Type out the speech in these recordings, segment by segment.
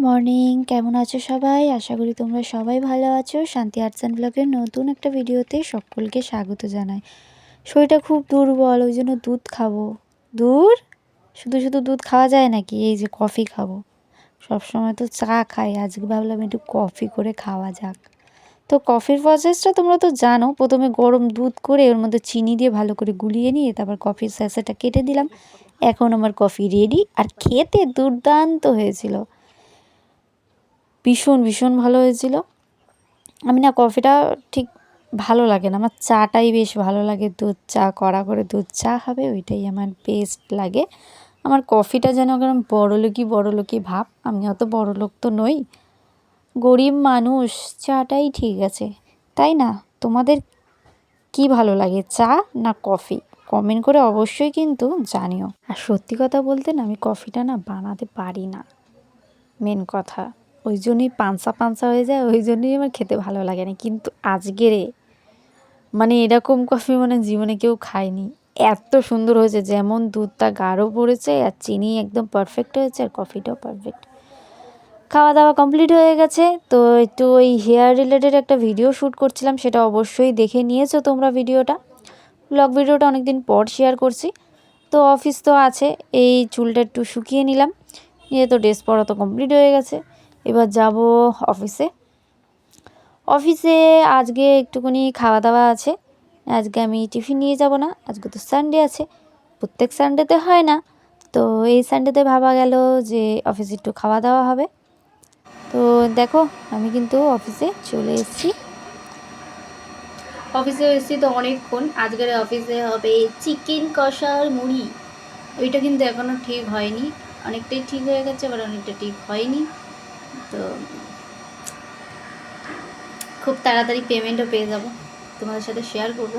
Morning, কেমন আছো সবাই? আশা করি তোমরা সবাই ভালো আছো। শান্তি আর্টস অ্যান্ড ব্লগের নতুন একটা ভিডিওতে সকলকে স্বাগত জানাই। শরীরটা খুব দুর্বল, ওই জন্য দুধ খাবো। দূর, শুধু শুধু দুধ খাওয়া যায় নাকি? এই যে কফি খাবো। সবসময় তো চা খাই, আজকে ভাবলাম একটু কফি করে খাওয়া যাক। তো কফির প্রসেসটা তোমরা তো জানো। প্রথমে গরম দুধ করে ওর মধ্যে চিনি দিয়ে ভালো করে গুলিয়ে নিয়ে তারপর কফির স্যাশেটা কেটে দিলাম। এখন আমার কফি রেডি, আর খেতে দুর্দান্ত হয়েছিল। ভীষণ ভীষণ ভালো হয়েছিল। আমি না কফিটা ঠিক ভালো লাগে না, আমার চাটাই বেশ ভালো লাগে। দুধ চা, কড়া করে দুধ চা হবে, ওইটাই আমার বেস্ট লাগে। আমার কফিটা যেন কেমন বড়লোকি ভাব। আমি অত বড়লোক তো নই, গরিব মানুষ। চাটাই ঠিক আছে, তাই না? তোমাদের কি ভালো লাগে, চা না কফি? কমেন্ট করে অবশ্যই কিন্তু জানিও। আর সত্যি কথা বলতে না, আমি কফিটা না বানাতে পারি না, মেন কথা। ওই জন্যই পানসা হয়ে যায়, ওই জন্যই আমার খেতে ভালো লাগে না। কিন্তু আজকেরে মানে এরকম কফি মানে জীবনে কেউ খায়নি। এত সুন্দর হয়েছে, যেমন দুধটা গাঢ় পড়েছে আর চিনি একদম পারফেক্ট হয়েছে, আর কফিটাও পারফেক্ট। খাওয়া দাওয়া কমপ্লিট হয়ে গেছে। তো একটু ওই হেয়ার রিলেটেড একটা ভিডিও শ্যুট করছিলাম, সেটা অবশ্যই দেখে নিয়েছো তোমরা ভিডিওটা। ব্লগ ভিডিওটা অনেকদিন পর শেয়ার করছি। তো অফিস তো আছে, এই চুলটা একটু শুকিয়ে নিলাম, নিয়ে তো ড্রেস পরা তো কমপ্লিট হয়ে গেছে। এবার যাব অফিসে। আজকে একটুখানি খাওয়া দাওয়া আছে। আজকে আমি টিফিন নিয়ে যাব না, আজকে তো সানডে আছে। প্রত্যেক সানডেতে হয় না, তো এই সানডেতে ভাবা গেল যে অফিসে একটু খাওয়া দাওয়া হবে। তো দেখো, আমি কিন্তু অফিসে চলে এসেছি। অফিসে এসেছি তো অনেকক্ষণ। আজকের অফিসে হবে চিকেন কষার মুড়ি। ওইটা কিন্তু এখনও ঠিক হয়নি, অনেকটাই ঠিক হয়ে গেছে, আবার অনেকটা ঠিক হয়নি। তো খুব তাড়াতাড়ি পেমেন্টও পেয়ে যাব, তোমাদের সাথে শেয়ার করব।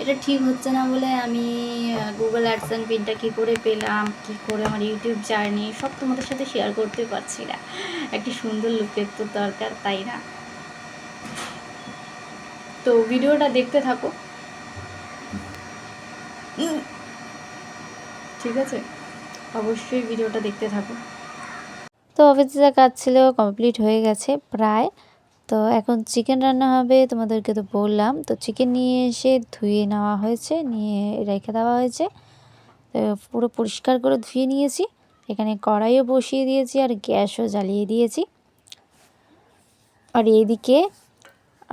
এটা ঠিক হচ্ছে না বলে আমি গুগল অ্যাডসেন্স পিনটা কী করে পেলাম, কী করে আমার ইউটিউব জার্নি সব তোমাদের সাথে শেয়ার করতে পারছি না। একটি সুন্দর লুকের তো দরকার, তাই না? তো ভিডিওটা দেখতে থাকো, ঠিক আছে? অবশ্যই ভিডিওটা দেখতে থাকো। তো অফিসে যা কাজ ছিল কমপ্লিট হয়ে গেছে প্রায়। তো এখন চিকেন রান্না হবে, তোমাদেরকে তো বললাম। তো চিকেন নিয়ে এসে ধুয়ে নেওয়া হয়েছে, নিয়ে রেখে দেওয়া হয়েছে। পুরো পরিষ্কার করে ধুয়ে নিয়েছি। এখানে কড়াইও বসিয়ে দিয়েছি আর গ্যাসও জ্বালিয়ে দিয়েছি। আর এইদিকে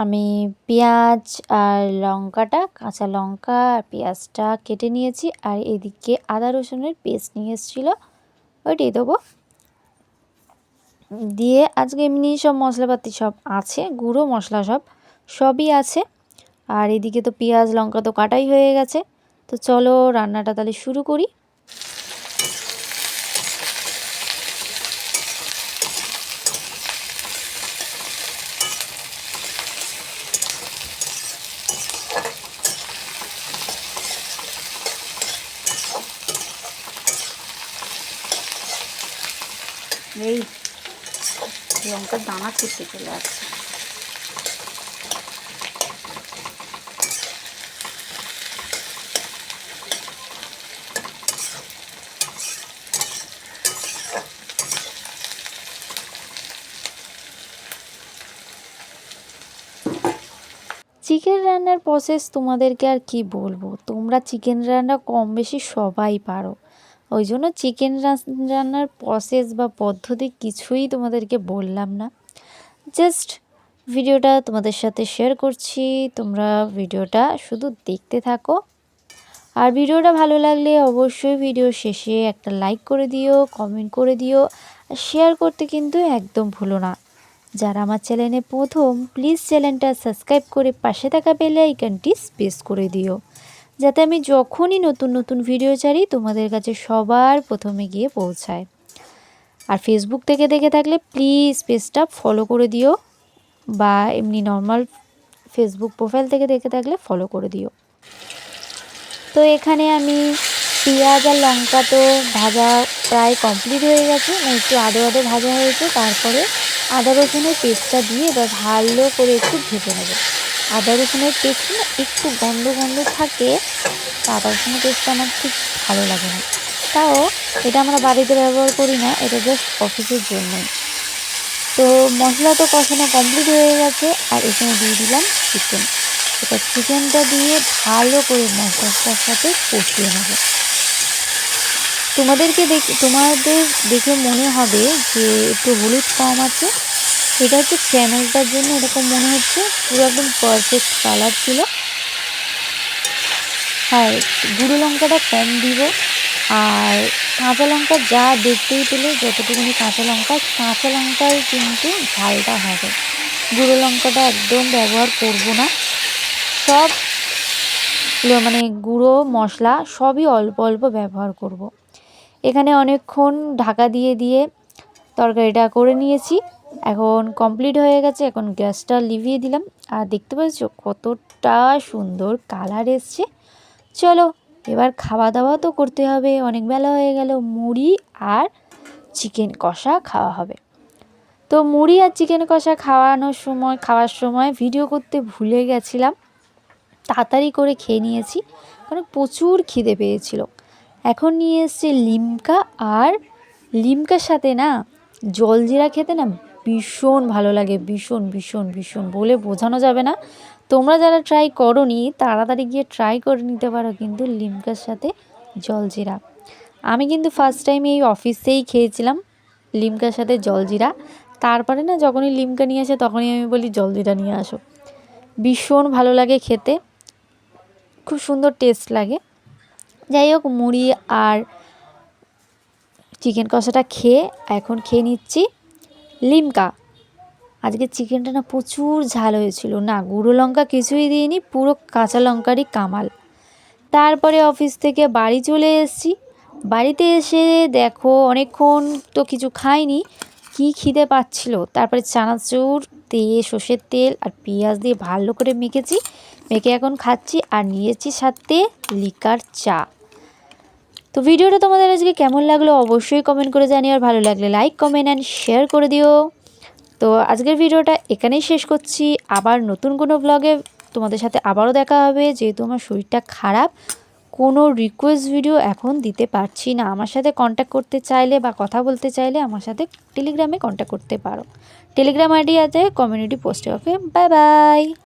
আমি পেঁয়াজ আর লঙ্কাটা, কাঁচা লঙ্কা আর পেঁয়াজটা কেটে নিয়েছি। আর এদিকে আদা রসুনের পেস্ট নিয়ে এসেছিলো, ওইটাই দেবো। দিয়ে আজকে এমনি সব মশলাপাতি সব আছে, গুঁড়ো মশলা সবই আছে। আর এদিকে তো পেঁয়াজ লঙ্কা তো কাটাই হয়ে গেছে। তো চলো রান্নাটা তাহলে শুরু করি। এই লঙ্কার দানা ছুটতে চলে আসছে। চিকেন রান্নার প্রসেস তোমাদেরকে আর কি বলবো, তোমরা চিকেন রান্না কম বেশি সবাই পারো। ওই জন্য চিকেন রান্নার প্রসেস বা পদ্ধতি কিছুই তোমাদেরকে বললাম না। জাস্ট ভিডিওটা তোমাদের সাথে শেয়ার করছি, তোমরা ভিডিওটা শুধু দেখতে থাকো। আর ভিডিওটা ভালো লাগলে অবশ্যই ভিডিও শেষে একটা লাইক করে দিও, কমেন্ট করে দিও, আর শেয়ার করতে কিন্তু একদম ভুলো না। যারা আমার চ্যানেলে প্রথম, প্লিজ চ্যানেলটা সাবস্ক্রাইব করে পাশে থাকা বেল আইকনটি প্রেস করে দিও, যাতে আমি যখনই নতুন নতুন ভিডিও ছাড়ি তোমাদের কাছে সবার প্রথমে গিয়ে পৌঁছায়। আর ফেসবুক থেকে দেখে থাকলে প্লিজ পেজটা ফলো করে দিও, বা এমনি নর্মাল ফেসবুক প্রোফাইল থেকে দেখে থাকলে ফলো করে দিও। তো এখানে আমি পেঁয়াজ আর লঙ্কা তো ভাজা প্রায় কমপ্লিট হয়ে গেছে, একটু আদো ভাজা হয়েছে। তারপরে আদা রসুনের পেস্টটা দিয়ে এবার ভালো করে একটু ভেজে নেব। আদা রসুনের পেস্ট না একটু গন্ধ থাকে, আদা রসুনের পেস্টটা আমার ঠিক ভালো লাগে না। তাও এটা আমরা বাড়িতে ব্যবহার করি না, এটা জাস্ট অফিসের জন্যই। তো মশলা তো কষানো কমপ্লিট হয়ে গেছে, আর এখানে দিয়ে দিলাম চিকেন। এটা চিকেনটা দিয়ে ভালো করে মশলাটার সাথে কষিয়ে নেব। তোমাদের দেখে মনে হবে যে একটু হলুদ কম আছে, এটা হচ্ছে ক্যামেরাটার জন্য এরকম মনে হচ্ছে, পুরো একদম পারফেক্ট কালার ছিল। হ্যাঁ, গুঁড়ো লঙ্কাটা কম দিব, আর কাঁচা লঙ্কা যা দেখতেই পেলে যতটুকুনি কাঁচা লঙ্কায় কিন্তু ঝালটা হবে। গুঁড়ো লঙ্কাটা একদম ব্যবহার করব না। সব মানে গুঁড়ো মশলা সবই অল্প অল্প ব্যবহার করব। এখানে অনেকক্ষণ ঢাকা দিয়ে দিয়ে তরকারিটা করে নিয়েছি, এখন কমপ্লিট হয়ে গেছে। এখন গ্যাসটা লিভিয়ে দিলাম, আর দেখতে পাচ্ছ কতটা সুন্দর কালার এসছে। চলো এবার খাওয়া দাওয়া তো করতে হবে, অনেক বেলা হয়ে গেল। মুড়ি আর চিকেন কষা খাওয়া হবে। তো মুড়ি আর চিকেন কষা খাওয়ার সময় ভিডিও করতে ভুলে গেছিলাম, তাড়াতাড়ি করে খেয়ে নিয়েছি কারণ প্রচুর খিদে পেয়েছিল। এখন নিয়ে এসছে লিমকা, আর লিমকার সাথে না জলজিরা খেতে না ভীষণ ভালো লাগে, ভীষণ ভীষণ ভীষণ বলে বোঝানো যাবে না। তোমরা যারা ট্রাই করোনি তাড়াতাড়ি গিয়ে ট্রাই করে নিতে পারো কিন্তু লিমকার সাথে জলজিরা। আমি কিন্তু ফার্স্ট টাইম এই অফিসেই খেয়েছিলাম লিমকার সাথে জলজিরা। তারপরে না যখনই লিমকা নিয়ে আসে তখনই আমি বলি জলজিরা নিয়ে আসো। ভীষণ ভালো লাগে খেতে, খুব সুন্দর টেস্ট লাগে। যাই হোক, মুড়ি আর চিকেন কষাটা খেয়ে এখন খেয়ে নিচ্ছি লিমকা। আজকে চিকেনটা না প্রচুর ঝাল হয়েছিল, না গুঁড়ো লঙ্কা কিছুই দিইনি, পুরো কাঁচা লঙ্কারই কামাল। তারপরে অফিস থেকে বাড়ি চলে এসেছি। বাড়িতে এসে দেখো অনেকক্ষণ তো কিছু খাইনি, কি খিদে পাচ্ছিল। তারপরে চানাচুর সর্ষের তেল আর পেঁয়াজ দিয়ে ভালো করে মেখে এখন খাচ্ছি, আর নিয়েছি সাথে লিকার চা। তো ভিডিওটা তোমাদের আজকে কেমন লাগলো অবশ্যই কমেন্ট করে জানিও, আর ভালো লাগলে লাইক কমেন্ট অ্যান্ড শেয়ার করে দিও। তো আজকের ভিডিওটা এখানেই শেষ করছি, আবার নতুন কোনো ব্লগে তোমাদের সাথে আবারও দেখা হবে। যেহেতু আমার শরীরটা খারাপ, কোনো রিকোয়েস্ট ভিডিও এখন দিতে পারছি না। আমার সাথে কন্ট্যাক্ট করতে চাইলে বা কথা বলতে চাইলে আমার সাথে টেলিগ্রামে কন্ট্যাক্ট করতে পারো। টেলিগ্রাম আইডি আছে কমিউনিটি পোস্টে। ওকে, বাই বাই।